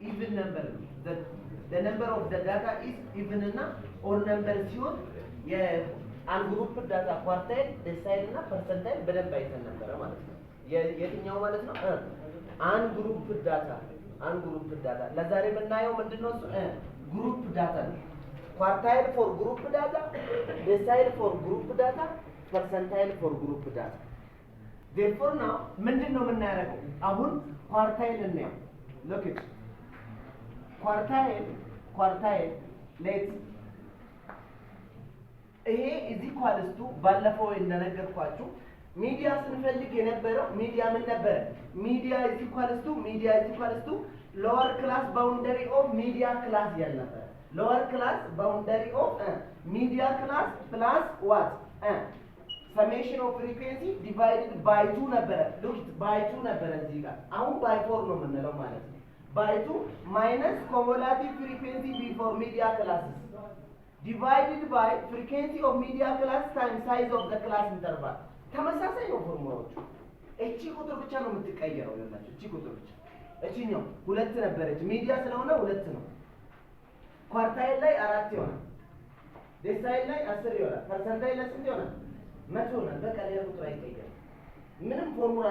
even number the number of the data is even እና odd number ሲሆን የአንግሩፕ ዳታ ኳርታይል ዴሳይል እና ፐርሰንታይል በደንብ አይተን ነበር ማለት ነው። የትኛው ማለት ነው? አንግሩፕ ዳታ ለዛሬ የምናየው ምንድነው? ግሩፕ ዳታ ነው። ኳርታይል ፎር ግሩፕ ዳታ፣ ዴሳይል ፎር ግሩፕ ዳታ፣ ፐርሰንታይል ፎር ግሩፕ ዳታ። therefore now ምንድነው የምናደርገው? አሁን ኳርታይል እናየው። look at ኳርታይል ሌት ይሄ is equals to ባለፈው እንደነገርኳችሁ ሚዲያ ስንፈልግ የነበረው ሚዲያ ምን ነበር? ሚዲያ is equals to lower class boundary of media class ያልነበረ lower class boundary of media class plus what? summation of frequency divided by 2 ነበረ። look by 2 ነበረ እዚህ ጋር አሁን by 4 ነው የምንለው ማለት ነው። by 2 minus cumulative frequency before media classes divided by frequency of media class times size of the class interval ተመሳሳይ ነው ፎርሙላዎቹ። እቺ ቁጥር ብቻ ነው የምትቀየረው ይላችሁ። እቺ ቁጥር ብቻ እቺኛው 2 ነበረች ሚዲያ ስለሆነ 2 ነው። ኳርታይል ላይ 4 ይሆናል፣ ዴሳይል ላይ 10 ይሆናል፣ ፐርሰንታይል ላይ ስንት ይሆናል? 100 ይሆናል። በቃ ሌላ ቁጥር አይቀየርም። ምንም ፎርሙላ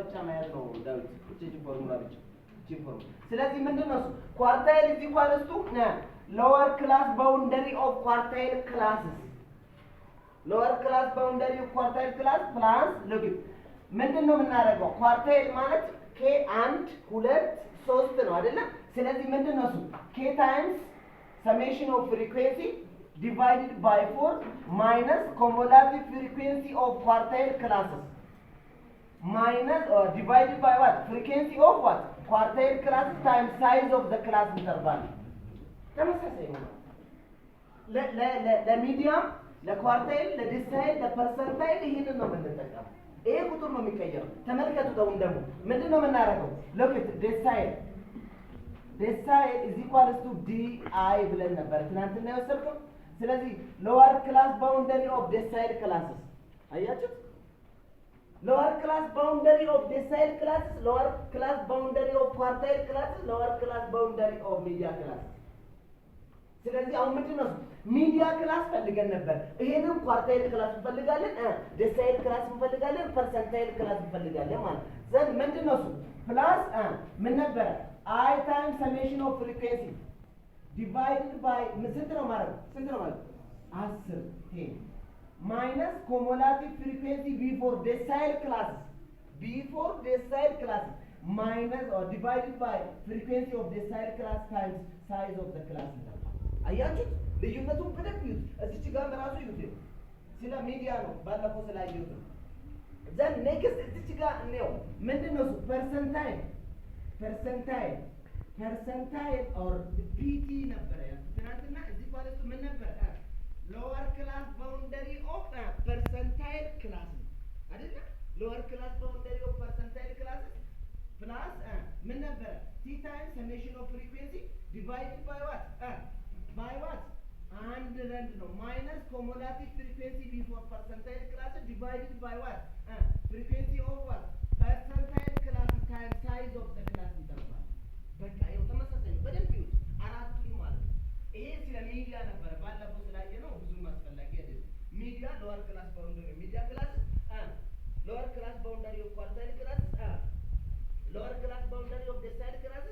ብቻ ማየት ነው ዳዊት። እቺ ፎርሙላ ብቻ እቺ ፎርሙላ። ስለዚህ ምንድነው ኳርታይል is equals to lower class boundary of quartile classes lower class boundary of quartile class plus look ምንድነው የምናደርገው? ኳርታይል ማለት k 1 2 3 ነው አይደለ? ስለዚህ ምንድነው k times summation of frequency divided by 4 minus cumulative frequency of quartile classes minus or divided by what? Frequency of what? Quartile classes times size of the class interval ተመሳሳይ ነው። ለሚዲያም ለኳርታይል ለዲሳይል ለፐርሰንታይል ይሄንን ነው የምንጠቀመው። ይሄ ቁጥር ነው የሚቀየረው። ተመልከቱ ደግሞ ምንድነው የምናደርገው? look at ዴሳይል is equals to di ብለን ነበር ትናንትና ያወሰድነው። ስለዚህ lower class boundary of decile classes አያችሁ? lower class boundary of decile classes, lower class boundary of quartile classes, lower class boundary of media classes ስለዚህ አሁን ምንድነው ሚዲያ ክላስ ፈልገን ነበር። ይሄንን ኳርታይል ክላስ እንፈልጋለን፣ ዴሳይል ክላስ እንፈልጋለን፣ ፐርሰንታይል ክላስ እንፈልጋለን ማለት ዘን ምንድነው ፕላስ ምን ነበር? i times summation of frequency divided by ስንት ነው ማለት 10 10 minus cumulative frequency before decile classes minus or divided by frequency of decile class times size of the class አያችሁ ልዩነቱን በደንብ ይዩት። እዚች ጋር ራሱ ይዩት። ስለ ሚዲያ ነው ባለፈው ስላየሁት ነው። ዘን ኔክስት እዚች ጋር ነው ምንድነው ፐርሰንታይል ኦር ፒቲ ነበር ያ ትናንትና እዚህ ማለት ምን ነበር? ሎወር ክላስ ባውንደሪ ኦፍ ፐርሰንታይል ክላስ አይደል? ሎወር ክላስ ባውንደሪ ኦፍ ፐርሰንታይል ክላስ ፕላስ ምን ነበር? ቲ ታይምስ ሰሜሽን ኦፍ ፍሪኩዌንሲ ዲቫይድድ ባይ ዋት? by what? And rent no minus cumulative frequency before percentile class divided by what? Frequency of what? Percentile class times size of the class interval. በቃ ይኸው ተመሳሳይ ነው። በደንብ ይሁን አራቱን ማለት ነው። ይሄ ስለ ሚዲያ ነበር ባለፈው ስላየ ነው ብዙም አስፈላጊ አይደለም። ሚዲያ lower class boundary media class lower class boundary of quartile class lower class boundary of decile class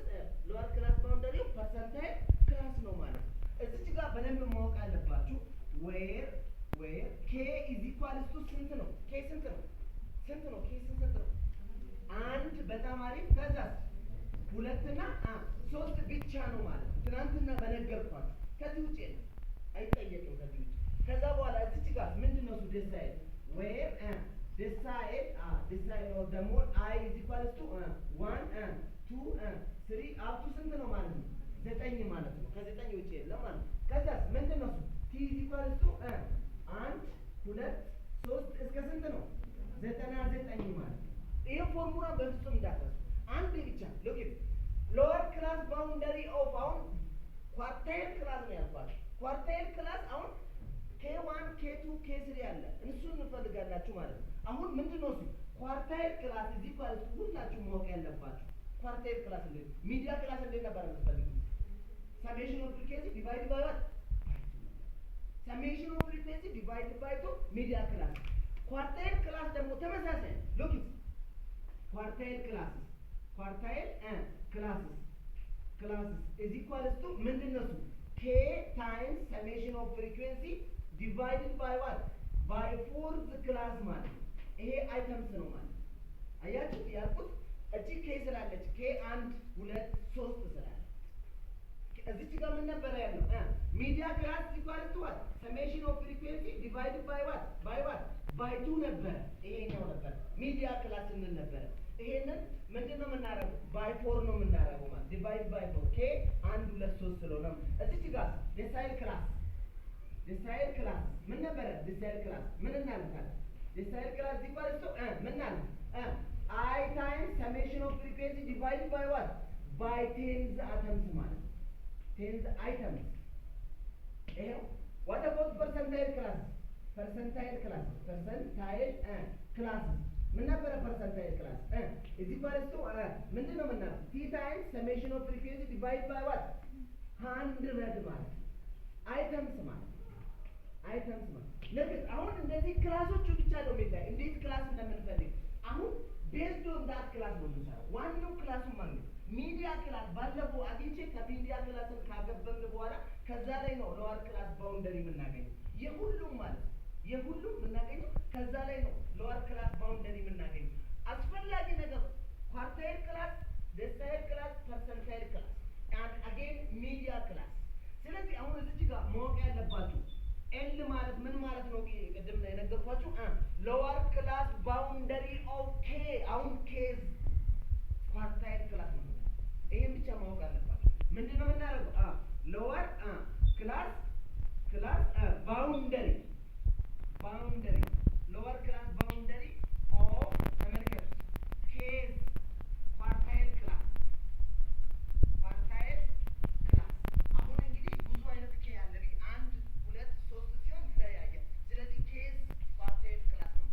lower class boundary of percentile class ነው ማለት ነው። እዚህ ጋር በደንብ ማወቅ አለባችሁ where k is equals to ስንት ነው? k ስንት ነው? አንድ በጣም አሪፍ። ከዛ ሁለትና ሶስት ብቻ ነው ማለት ነው። ትናንትና በነገርኳችሁ ከዚህ ውጪ አይጠየቅም ከዚህ ውጪ። ከዛ በኋላ እዚህ ጋር ምንድነው ዴሳይል where ዴሳይል ነው ደግሞ i is equals to 1 2 3 up to ስንት ነው ማለት ነው? 9 ማለት ነው። ከ9 ውጪ የለም ማለት ነው። ከዛስ ምንድነው t is equals to 1 2 3 እስከ ስንት ነው? 99 ማለት ነው። ይሄ ፎርሙላ በፍጹም እንዳትረሱ። አንድ ብቻ look at lower class boundary of አሁን ኳርታይል ክላስ ነው ያልኳችሁ። ኳርታይል ክላስ አሁን k1 k2 k3 አለ። እሱን እንፈልጋላችሁ ማለት ነው። አሁን ምንድነው ኳርታይል ክላስ እዚህ ኳርታይል ሁላችሁ ማወቅ ያለባችሁ ኳርታይል ክላስ እንዴት ሚዲያ ክላስ እንዴት ነበር የምትፈልጉት? ሰሜሽን ኦፍ ፍሪኩዌንሲ ዲቫይድ ባይ ዋት? ሰሜሽን ኦፍ ፍሪኩዌንሲ ዲቫይድ ባይ ቱ ሚዲያ ክላስ። ኳርታይል ክላስ ደግሞ ተመሳሳይ ሉክ ኳርታይል ክላስስ is equals to ምንድን ነው እሱ? k times summation of frequency divided by what? by fourth class ማለት ነው። ይሄ አይተምስ ነው ማለት አያችሁ ያልኩት እቺ k ስላለች k 1 2 3 ስላለች እዚች ጋር ምን ነበር ያለው? ሚዲያ ክላስ equals to what? summation of frequency divided by what? by 2 ነበር። ይሄኛው ነበር ሚዲያ ክላስ እንል ነበር። ይሄንን ምንድነው የምናደርገው? ባይ 4 ነው የምናደርገው ማለት ዲቫይድ ባይ 4 k 1 2 3 ስለሆነ እዚች ጋር ዴሳይል ክላስ ምን ነበር? ዴሳይል ክላስ ምን እናልካለን? ዴሳይል ክላስ equals to ምን አለ? I times summation of frequency divided by what? by tens atoms ማለት tens items። ይሄው what about percentile class? percentile class ምን ነበር? percentile class is equals to ምንድነው የምናደርገው? t times summation of frequency divided by what? 100 ማለት items ማለት ልክ አሁን እንደዚህ ክላሶቹ ብቻ ነው የሚታይ እንዴት ክላስ እንደምንፈልግ አሁን ቤዝድ ኦን ዳት ክላስ ነው የምንሰራው። ዋናው ክላሱ ማለት ነው ሚዲያ ክላስ ባለፈው አግኝቼ ከሚዲያ ክላስን ካገበብን በኋላ ከዛ ላይ ነው ሎወር ክላስ ባውንደሪ የምናገኘው የሁሉም የምናገኘው ከዛ ላይ ነው ሎወር ክላስ ባውንደሪ የምናገኘው። አስፈላጊ ነገር ኳርታይል ክላስ፣ ዴሳይል ክላስ፣ ፐርሰንታይል ክላስ and again ሚዲያ ክላስ። ስለዚህ አሁን እዚህ ጋር ማወቅ ያለባችሁ ኤል ማለት ምን ማለት ነው? ቅድም ላይ ነገርኳችሁ ሎወር ክላስ ባውንደሪ ኦፍ ኬ። አሁን ኬዝ ኳርታይል ክላስ ነው። ይሄን ብቻ ማወቅ አለባችሁ። ምንድነው የምናደርገው? ሎወር ክላስ ባውንደሪ ሎወር ክላስ ባውንደሪ ኦፍ ተመልከቱ ኬዝ ኳርታይል ክላስ አሁን እንግዲህ ብዙ አይነት ኬ አለ 1 2 3 ሲሆን ይለያያል። ስለዚህ ኬዝ ኳርታይል ክላስ ነው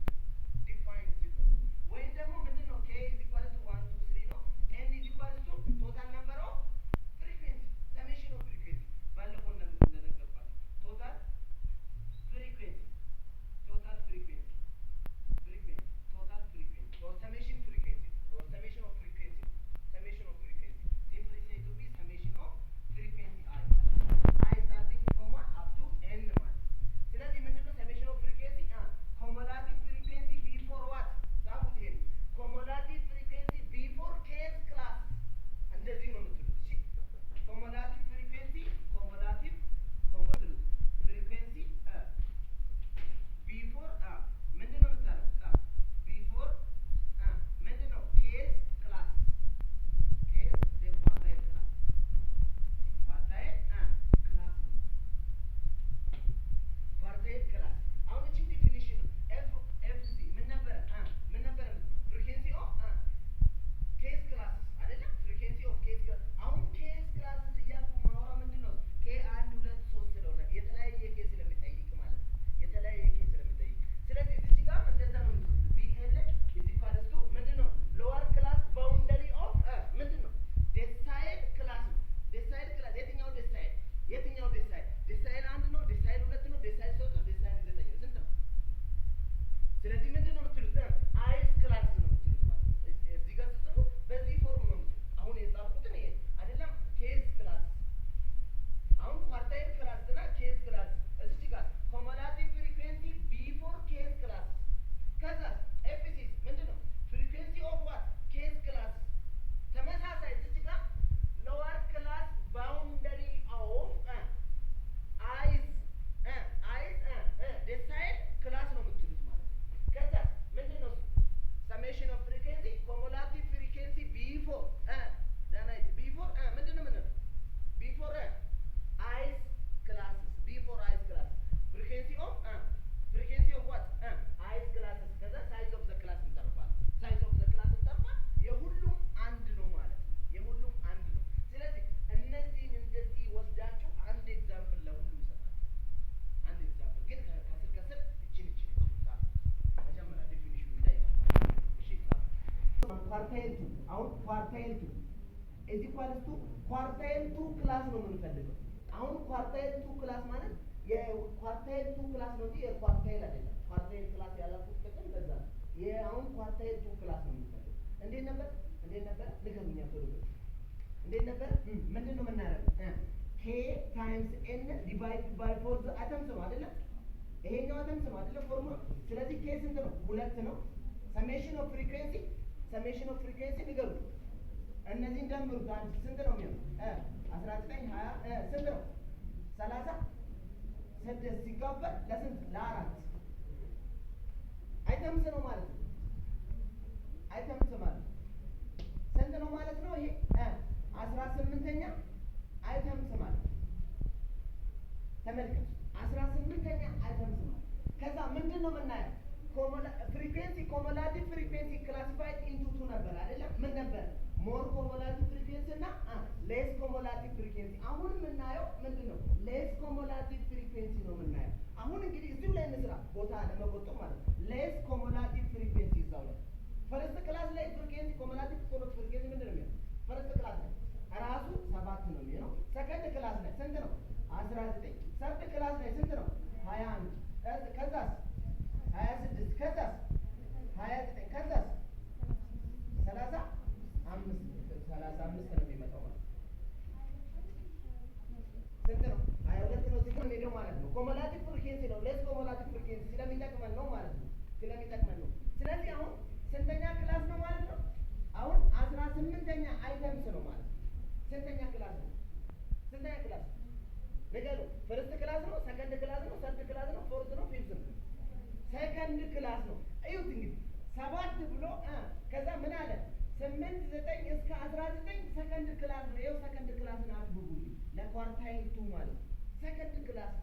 ዲፋይን ሲሆን ወይም ደግሞ ምንድነው k is equal to 1 2 3 ነው n is equal to total number of frequency summation of frequency ባለፈው እንደነገርኳችሁ total frequency or summation of frequency simply say to be summation of frequency I starting from 1 up to n ማለት ስለዚህ ምንድነው summation of frequency cumulative frequency before what? ዛቡት ይሄ cumulative frequency before case class እንደዚህ ነው የምትሉት። እሺ cumulative frequency before ምንድነው የምታደርጉት? before ምንድነው case class the quartile class አሁን እቺ ዲፊኒሽን FFC ምን ነበር? frequency of case classes አይደለም? frequency of case class። አሁን case classes እያልኩ ማወራ ምንድነው? k 1 2 3 ስለሆነ የተለያየ ኬስ ስለሚጠይቅ ማለት ነው። ስለዚህ እዚህ ጋር እንደዛ ነው የምትሉት። BL is equal to ምንድነው? lower class boundary of ምንድነው? ዴሳይል ክላስ ነው። ዴሳይል ክላስ የትኛው ዴሳይል? ዴሳይል 1 ነው፣ ዴሳይል 2 ነው፣ ዴሳይል 3 ነው፣ ዴሳይል 9 ነው። ስንት ነው? ስለዚህ ምንድነው የምትሉት? አይስ ክላስ ነው የምትሉት ማለት ነው። እዚህ ጋር ስትጽፉ በዚህ ፎርም ነው የምትሉት። አሁን የጻፍኩትን ይሄ አይደለም ኬዝ ክላስ። አሁን ኳርታይል ክላስ እና ኬዝ ክላስ እዚህ ጋር cumulative frequency before case class ከዛ FCC ምንድነው? frequency of what? case class ተመሳሳይ እዚህ ጋር lower class boundary of ዴሳይል ክላስ ነው የምትሉት ማለት ነው። ከዛ ምንድነው? summation of frequency cumulative frequency before ምንድነው የምንለው? before ice classes frequency of what? ice classes ከዛ size of the class እንጠርፋለን። የሁሉም አንድ ነው ማለት ነው። ስለዚህ እነዚህን እንደዚህ ወስዳችሁ አንድ ኤግዛምፕል ለሁሉም ይሰጣል። አንድ ኤግዛምፕል ግን ከስር እቺን ጻፍ። መጀመሪያ ዴፊኒሽኑ እንዳይጠፋ እሺ ጻፍ። ኳርታይል 2 አሁን ኳርታይል 2 is equals to quartile 2 class ነው የምንፈልገው። አሁን quartile 2 class ማለት የquartile 2 class ነው እንጂ የquartile አይደለም። quartile class ያላችሁት ጥቅም ለዛ የአሁን quartile 2 class ነው የምንፈልገው። እንዴት ነበር ንገሩኛ ቶሎ እንዴት ነበር? ምንድን ነው የምናደርገው? k times n divided by 4 the atoms ነው አይደለ? ይሄኛው atoms ነው አይደለ? ፎርሙላ። ስለዚህ k ስንት ነው? 2 ነው። summation of frequency ንገሩ። እነዚህን ደምሩት። አንድ ስንት ነው የሚሆነው? 19 20 ስንት ነው? 30 6 ሲካፈል ለስንት? ለ4 አይተምስ ነው ማለት ነው። አይተምስ ማለት ስንት ነው ማለት ነው? ይሄ 18ኛ አይተምስ ማለት ተመልከቱ። 18ኛ አይተምስ ማለት ከዛ ምንድን ነው የምናየው? ፍሪኩዌንሲ ኮሙላቲቭ ፍሪኩዌንሲ ክላሲፋይድ ኢንቱ ቱ ነበር አይደለም? ምን ነበር? ሞር ኮሙላቲቭ ፍሪኩዌንሲ እና ሌስ ኮሙላቲቭ ፍሪኩዌንሲ። አሁን የምናየው ምንድን ነው? ሌስ ኮሙላቲቭ ፍሪኩዌንሲ ነው የምናየው። አሁን እንግዲህ እዚሁ ላይ እንስራ፣ ቦታ ለመቆጠብ ማለት ነው። ሌስ ኮሙላቲቭ ፍሪኩዌንሲ እዛው ላይ ፈርስት ክላስ ላይ ፍሪኩዌንሲ ኮሙላቲቭ ፍሪኩዌንሲ ምንድን ነው የሚሆነው? ፈርስት ክላስ ላይ ራሱ 7 ነው የሚሆነው። ሰከንድ ክላስ ላይ ስንት ነው? 19። ሰርድ ክላስ ላይ ስንት ነው? 21። ከዛስ 26። ከዛስ 29። ከዛስ 35 ነው የሚመጣው ማለት ስንት ነው? 22 ነው። እዚህ ጋር ሄደው ማለት ነው። ኮሙላቲቭ ፍሪኩዌንሲ ነው። ሌስ ኮሙላቲቭ ፍሪኩዌንሲ ስለሚጠቅመን ነው ማለት ነው። ስለዚህ አሁን ስንተኛ ክላስ ነው ማለት ነው? አሁን 18ኛ አይተምስ ነው ማለት ነው። ስንተኛ ክላስ ነው? ንገሩ። ፈርስት ክላስ ነው? ሰከንድ ክላስ ነው? ሰርድ ክላስ ነው? ፎርት ነው? ፊፍት ነው? ሰከንድ ክላስ ነው። እዩት እንግዲህ 7 ብሎ ከዛ ምን አለ? 8 9 እስከ 19 ሰከንድ ክላስ ነው። ይኸው ሰከንድ ክላስን አትብቡልኝ ለኳርታይል 2 ማለት ሰከንድ ክላስ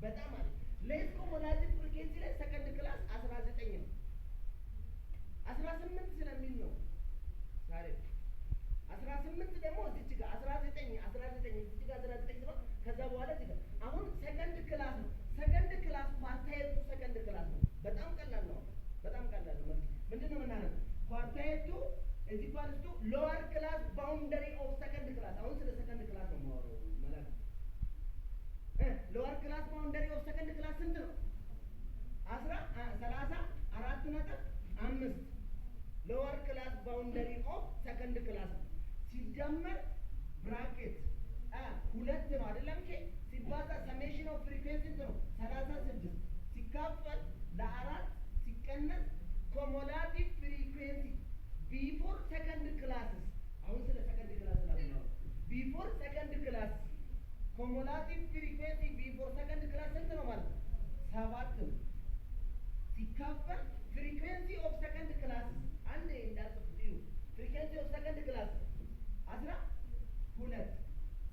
በጣም አለ። ሌስ ኮሙላቲቭ ፍሪኩዌንሲ ላይ ሰከንድ ክላስ 19 ነው። 18 ስለሚል ነው ዛሬ 18 ደግሞ እዚህ ጋር 19 እዚህ ጋር 19 ነው። ከዛ በኋላ እዚህ ጋር አሁን ሰከንድ ክላስ ነው። ሰከንድ ክላስ ኳርታይል 2 ሰከንድ ክላስ ነው። በጣም ቀላል ነው። ምንድን ነው የምናደርገው? ኳርታይል 2 is equals to lower class boundary of second class። አሁን ስለ ሰከንድ ክላስ ነው የማወራው ማለት lower class boundary of second class ስንት ነው? 34.5 lower class boundary of second class ሲደመር ብራኬት 2 ነው አይደለም? ሲባዛ ሰሜሽን ኦፍ ፍሪኩዌንሲ ነው 36 ሲካፈል ለ4 ሲቀነስ ኮሙላቲቭ ፍሪኩዌንሲ ቢፎር ሰከንድ ክላስስ። አሁን ስለ ሰከንድ ክላስ ነው ቢፎር ሰከንድ ክላስ ኮሙላቲቭ ፍሪኩዌንሲ ቢፎር ሰከንድ ክላስ ስንት ነው ማለት ነው? 7 ነው ሲካፈል ፍሪኩዌንሲ ኦፍ ሰከንድ ክላስ አንዴ እንዳትጥዩ። ፍሪኩዌንሲ ኦፍ ሰከንድ ክላስ 12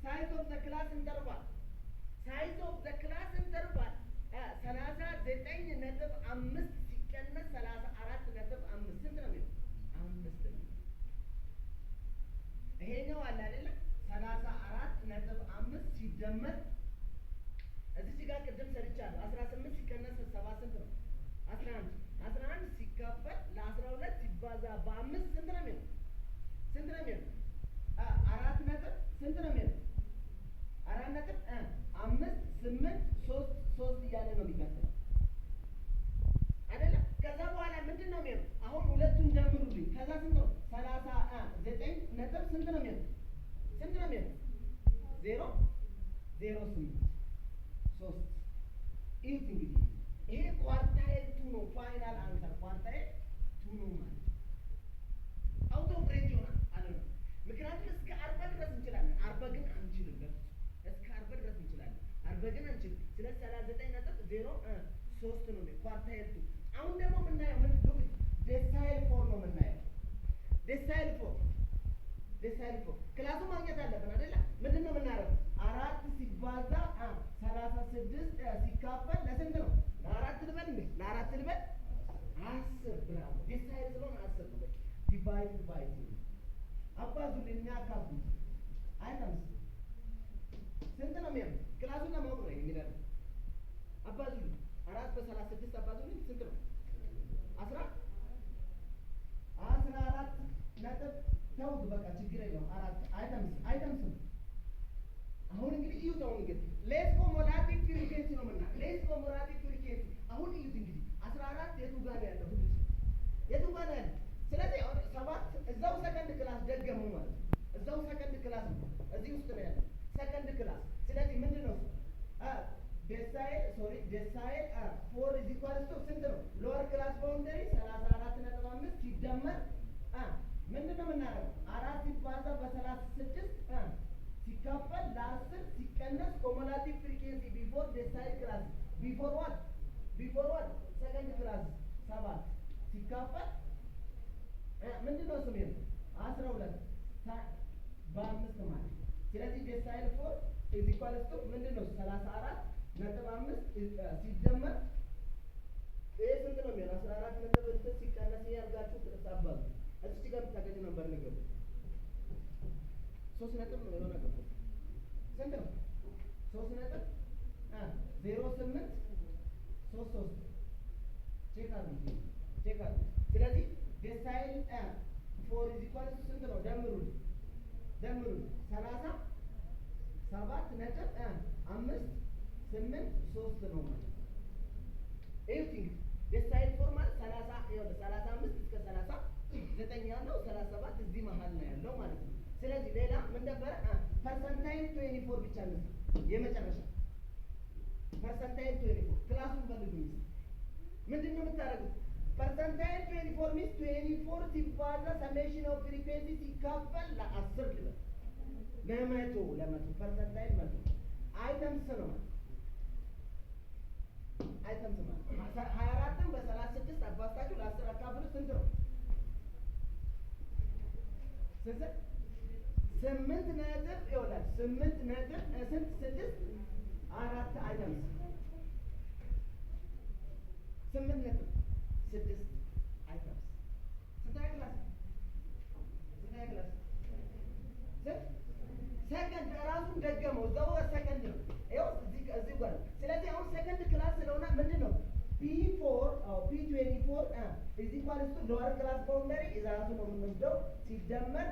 ሳይዝ ኦፍ ዘ ክላስ ኢንተርቫል 39.5 ሲቀነስ 34.5 ስንት ነው የሚሆነው? 5 ነው። ይሄኛው አለ አይደለ? 34.5 ሲደመር እዚህ ጋር ቅድም ሰርቻለሁ 18 ሲቀነስ 7 ስንት ነው? 11 ሲካፈል ለ12 ሲባዛ በ5 ስንት ነው የሚሆነው? 4 ነጥብ ስንት ነው የሚሆነው? 4.5 8 3 እያለ ነው የሚቀጥለው አይደለ? ከዛ በኋላ ምንድን ነው የሚሆነው? አሁን ሁለቱን ደምሩልኝ። ከዛ ስንት ነው? 39 ነጥብ ስንት ነው የሚሆነው? 0 0 8 3 ኢት እንግዲህ ይሄ ኳርታይል 2 ነው። ፋይናል አንሰር ኳርታይል 2 ነው ማለት አውቶ ብሬክ ይሆናል አለ ነው። ምክንያቱም እስከ 40 ድረስ እንችላለን። 40 ግን አንችልም። እስከ 40 ድረስ እንችላለን። 40 ግን አንችልም። ስለዚህ 39.03 ነው ኳርታይል 2። አሁን ደግሞ የምናየው ምን ነው? ዴሳይል 4 ነው የምናየው። ዴሳይል 4 ክላሱ ማግኘት አለብን አይደለ? ምንድን ነው የምናደርገው? 4 ሲባዛ 36 ሲካፈል ለስንት ነው? ለ4 ልበል እንዴ? ለ4 ልበል 10 ብራው ዴሳይል ስለሆነ 10 ነው። በቃ ዲቫይድ ባይ 2 አባዙልኝ የሚያካፍሉ አይተምስ ስንት ነው የሚሆነው? ክላሱን ለማወቅ ነው የሚለው። አባዙልኝ 4 በ36 አባዙልኝ ስንት ነው? 14 ነጥብ ተውት። በቃ ችግር የለውም። 4 አይተምስ አሁን እንግዲህ እዩት። አሁን እንግዲህ ሌስ ኮሞላቲቭ ፍሪኩዌንሲ ነው ምና ሌስ ኮሞላቲቭ ፍሪኩዌንሲ አሁን እዩት እንግዲህ 14 የቱ ጋር ነው ያለው? ሁሉ የቱ ጋር ነው ያለው? ስለዚህ አሁን 7 እዛው ሰከንድ ክላስ ደገሙ ማለት ነው። እዛው ሰከንድ ክላስ ነው እዚህ ውስጥ ነው ያለው ሰከንድ ክላስ። ስለዚህ ምንድነው ዴሳይል 4 is equal to ስንት ነው? ሎወር ክላስ ባውንደሪ 34.5 ሲደመር ምንድነው የምናደርገው? 4 ሲባዛ በ36 ሲካፈል ለ10 ሲቀነስ ኮሞላቲቭ ፍሪኩዌንሲ ቢፎር ዴሳይል ክላስ ቢፎር ዋት ሰከንድ ክላስ 7 ሲካፈል ምንድነው ስም ይሄ 12 በ5 ማለት። ስለዚህ ዴሳይል 4 is equal to ምንድነው 34.5 ሲደመር ይሄ ስንት ነው የሚሆነው? 14 ሲቀነስ ያርጋችሁ ተጣባሉ እዚህ ጋር ታገኙ ነበር ነገር 3 ነጥብ ነው የሆነ ነገር ስንት ነው? 3 ነጥብ 08 33 ቼክ አድርጉ። ስለዚህ ዴሳይል 4 is equal to ስንት ነው? ደምሩ 37.583 ነው ማለት ኤቭሪቲንግ ዴሳይል 4 ማለት 35 እስከ 39 ያለው 37 እዚህ መሀል ነው ያለው ማለት ነው። ስለዚህ ሌላ ምን ነበር? ፐርሰንታይል 24 ብቻ ነው የመጨረሻ ፐርሰንታይል 24 ክላሱን ፈልጉኝ። ምንድነው የምታደርጉት? ፐርሰንታይል 24 ሚስ 24 ሲባዛ ሰሜሽን ኦፍ ፍሪኩዌንሲ ሲካፈል ለ10 ልበል ለመቶ ፐርሰንታይል 100 አይተምስ ነው አይተምስ ማለት 24ን በ36 አባዝታችሁ ለ10 አካፍሉ ስንት ነው? 8 ነጥብ ይወጣል። 8 ነጥብ ስንት 6 4 አይተምስ 8 ነጥብ 6 አይተምስ ስንት ክላስ ሰከንድ ራሱን ደገመው እዛው ሰከንድ ነው ይኸው እዚህ ጋር። ስለዚህ አሁን ሰከንድ ክላስ ስለሆነ ምንድነው P24 is equal to lower class boundary ራሱ ነው የምንወስደው ሲደመር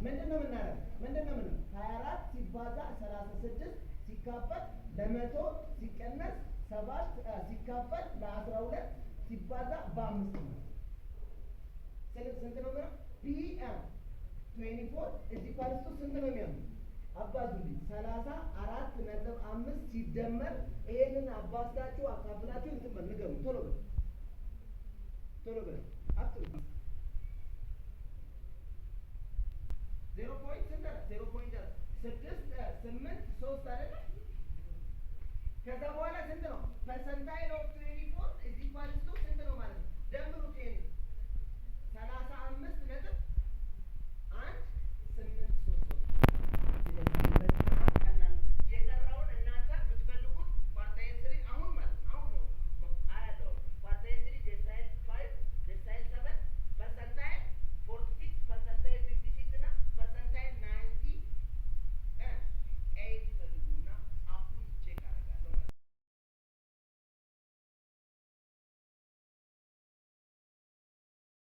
ምንድነው የምናደርገው? 24 ሲባዛ 36 ሲካፈል ለ100 ሲቀነስ 7 ሲካፈል ለ12 ሲባዛ በ5 ነው። ስለዚህ ስንት ነው የሚሆነው? P24 is equal to ስንት ነው የሚሆነው? አባዙልኝ 34.5 ሲደመር ይሄንን አባዝታችሁ አካፍላችሁ እንትን በል ቶሎ በል አጥሩ 0.683 አይደል? ከዛ በኋላ ስንት ነው? ፐርሰንታይል ኦፍ 24 is equal to ስንት ነው ማለት ነው? ደምሩ